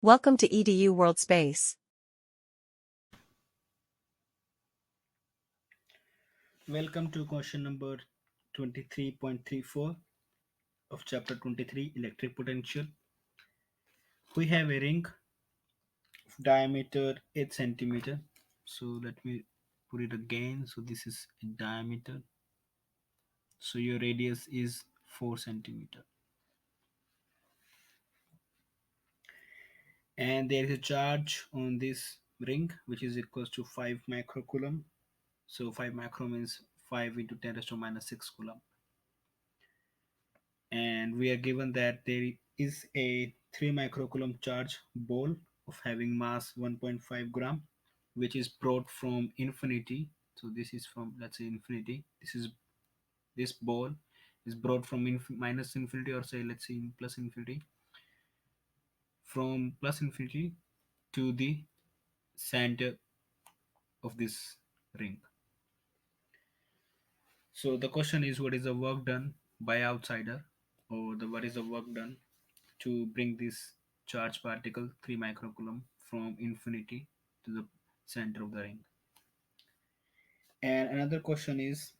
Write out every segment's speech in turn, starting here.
Welcome to EDU World Space. Welcome to question number 23.34 of chapter 23 electric potential. We have a ring of diameter 8 centimeter. So let me put it again. So this is a diameter. So your radius is 4 centimeter. And there is a charge on this ring which is equals to 5 microcoulomb. So 5 micro means 5 into 10 raised to minus 6 coulomb. And we are given that there is a 3 microcoulomb charge ball of having mass 1.5 gram, which is brought from infinity. So this is from, let's say, infinity. This ball is brought from minus infinity, or say, let's say, in plus infinity, from plus infinity to the center of this ring. So the question is, what is the work done by outsider, or the what is the work done to bring this charged particle 3 microcoulomb from infinity to the center of the ring? And another question is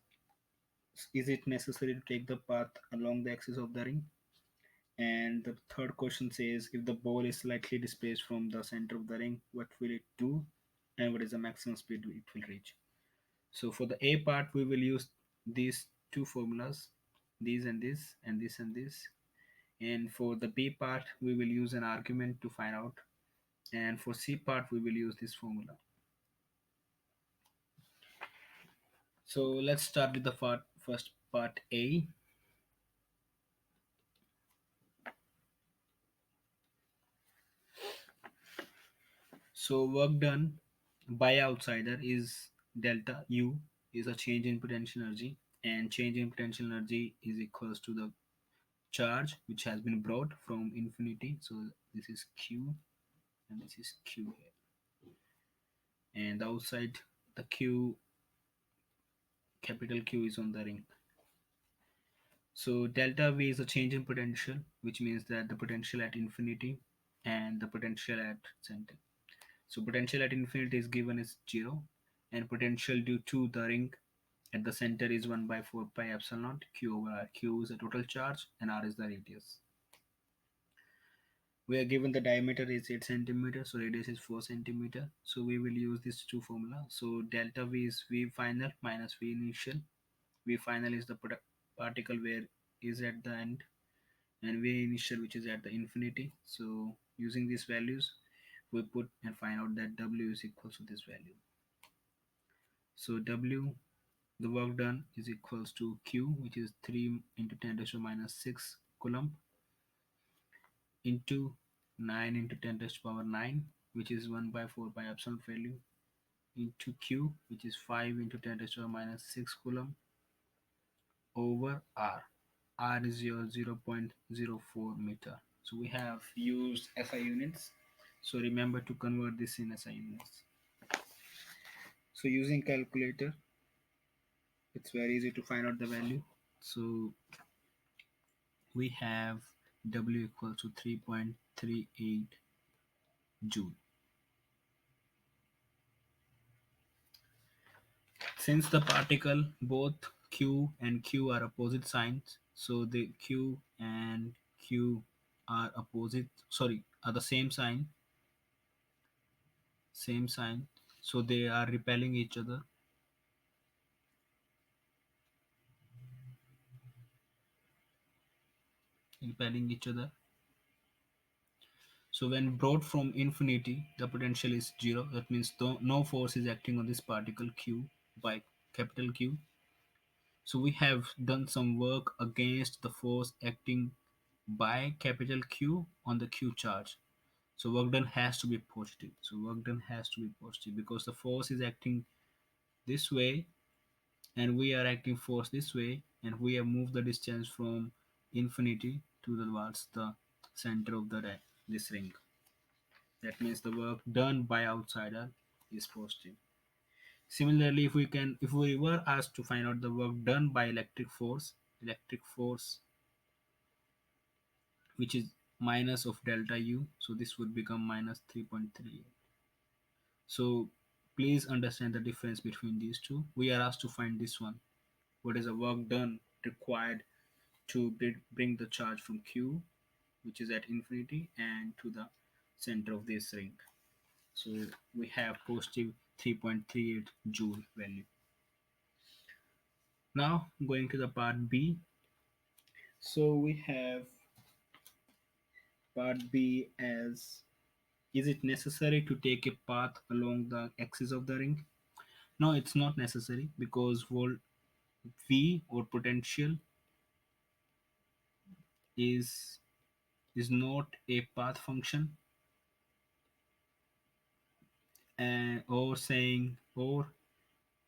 it necessary to take the path along the axis of the ring? And the third question says, if the ball is slightly displaced from the center of the ring, what will it do, and what is the maximum speed it will reach? So for the A part, we will use these two formulas, these and this, and this and this. And for the B part, we will use an argument to find out. And for C part, we will use this formula. So let's start with the first part A. So work done by outsider is delta U, is a change in potential energy, and change in potential energy is equals to the charge which has been brought from infinity. So this is Q and this is Q here. And outside the Q, capital Q is on the ring. So delta V is a change in potential, which means that the potential at infinity and the potential at center. So potential at infinity is given as 0, and potential due to the ring at the center is 1 by 4 pi epsilon naught Q over R. Q is the total charge and R is the radius. We are given the diameter is 8 centimeter, so radius is 4 centimeter. So we will use these two formula. So delta V is V final minus V initial. V final is the particle where is at the end, and V initial which is at the infinity. So using these values, we put and find out that W is equal to this value. So W, the work done, is equals to Q, which is 3 into 10 raised to minus 6 coulomb, into 9 into 10 raised to power 9, which is 1 by 4 by epsilon value, into Q, which is 5 into 10 raised to minus 6 coulomb, over R. R is your 0.04 meter. So we have used SI units. So remember to convert this in SI units. So using calculator, it's very easy to find out the value. So we have W equals to 3.38 joule. Since the particle both Q and Q are opposite signs, so the Q and Q are opposite, sorry, are the same sign, so they are repelling each other. Repelling each other. So when brought from infinity, the potential is 0. That means no force is acting on this particle Q by capital Q. So we have done some work against the force acting by capital Q on the Q charge. So work done has to be positive. So work done has to be positive because the force is acting this way and we are acting force this way, and we have moved the distance from infinity to towards the center of the this ring. That means the work done by outsider is positive. Similarly, if we were asked to find out the work done by electric force, which is minus of delta u, so this would become minus 3.38. So please understand the difference between these two. We are asked to find this one. What is the work done required to bring the charge from Q, which is at infinity, and to the center of this ring. So we have positive 3.38 joule value. Now going to the part B. So we have part B as, is it necessary to take a path along the axis of the ring? No, it's not necessary because volt V or potential is is not a path function, or saying or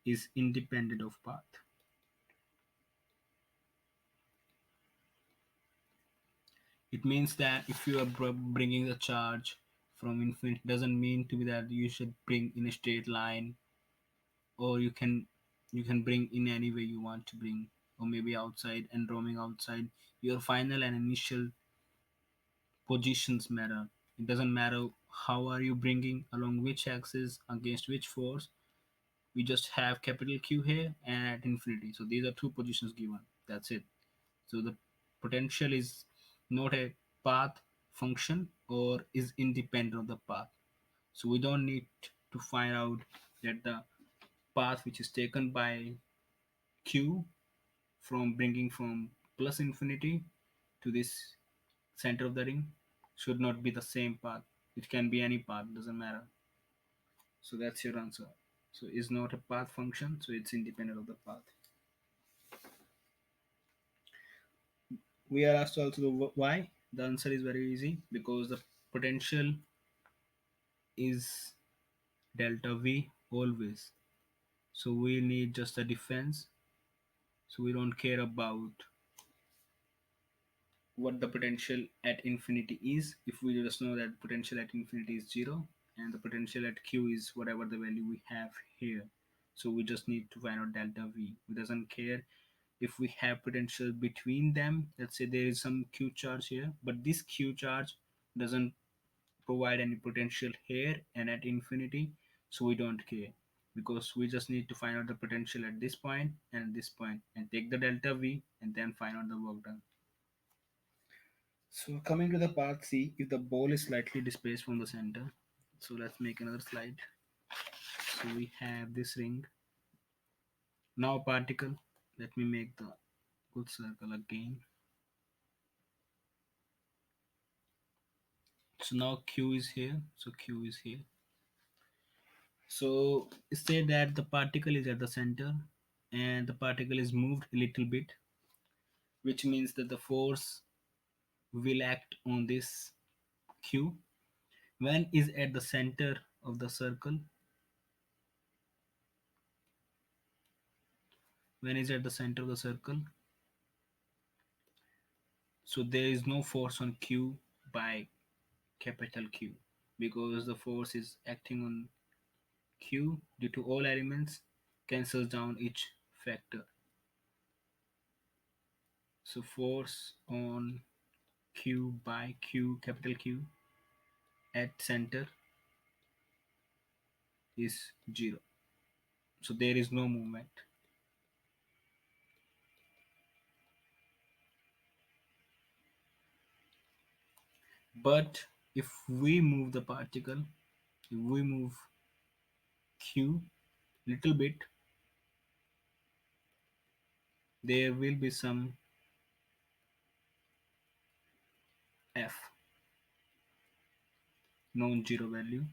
is independent of path. It means that if you are bringing the charge from infinity, doesn't mean to be that you should bring in a straight line, or you can bring in any way you want to bring, or maybe outside and roaming outside. Your final and initial positions matter. It doesn't matter how are you bringing along which axis against which force. We just have capital Q here and at infinity. So these are two positions given. That's it. So the potential is not a path function or is independent of the path. So we don't need to find out that the path which is taken by Q from bringing from plus infinity to this center of the ring should not be the same path. It can be any path, doesn't matter. So that's your answer. So it's not a path function, so it's independent of the path. We are asked also the why. The answer is very easy because the potential is delta V always. So we need just a difference. So we don't care about what the potential at infinity is, if we just know that potential at infinity is 0 and the potential at Q is whatever the value we have here. So we just need to find out delta V. We doesn't care if we have potential between them. Let's say there is some Q charge here, but this Q charge doesn't provide any potential here and at infinity, so we don't care because we just need to find out the potential at this point and at this point and take the delta V and then find out the work done. So coming to the part C, if the ball is slightly displaced from the center, so let's make another slide. So we have this ring. Now particle, let me make the good circle again. So now Q is here, so Q is here. So say that the particle is at the center and the particle is moved a little bit, which means that the force will act on this Q. When is at the center of the circle, when is at the center of the circle, so there is no force on Q by capital Q because the force is acting on Q due to all elements cancels down each factor. So force on Q by Q capital Q at center is 0. So there is no movement. But if we move the particle, if we move Q little bit, there will be some F non-zero value,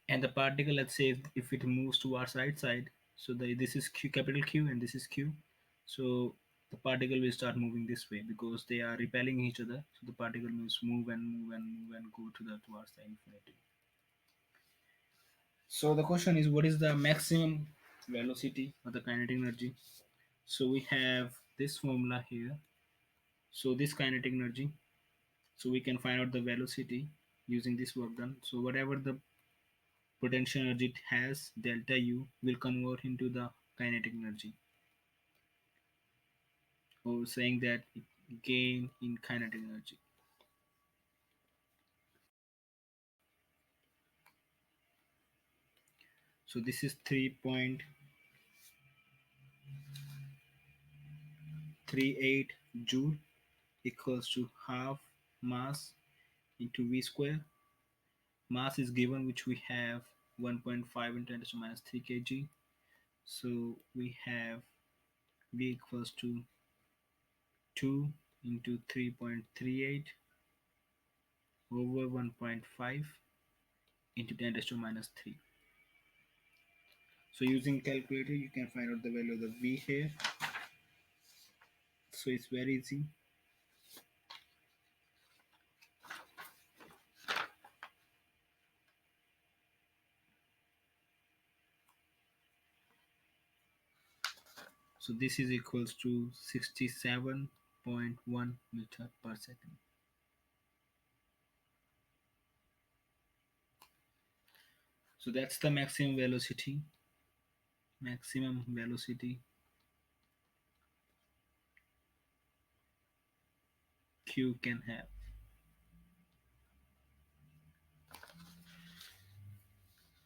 and the particle, let's say if it moves towards right side, so this is Q capital Q and this is Q, so the particle will start moving this way because they are repelling each other, so the particle moves move and move and move and go to the towards the infinity. So the question is, what is the maximum velocity of the kinetic energy? So we have this formula here. So this kinetic energy, so we can find out the velocity using this work done. So whatever the potential energy it has, delta U will convert into the kinetic energy. Or saying that gain in kinetic energy. So this is 3.38 joule equals to half mass into v square. Mass is given, which we have 1.5 into 10 to the minus 3 kg. So we have v equals to 2 into 3.38 over 1.5 into 10 to the minus 3. So using calculator, you can find out the value of the v here. So it's very easy. So this is equals to 67.1 meter per second. So that's the maximum velocity Q can have.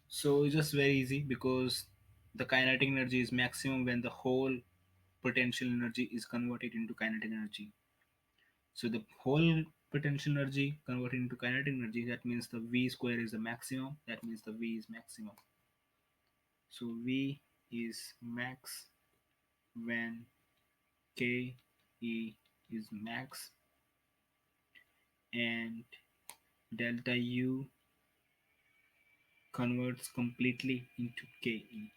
So it's just very easy because the kinetic energy is maximum when the whole potential energy is converted into kinetic energy. So the whole potential energy converted into kinetic energy, that means the V square is the maximum, that means the V is maximum. So V is max when K E is max and delta U converts completely into KE.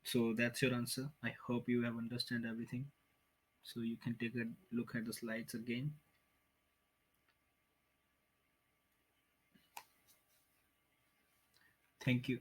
So that's your answer. I hope you have understood everything. So you can take a look at the slides again. Thank you.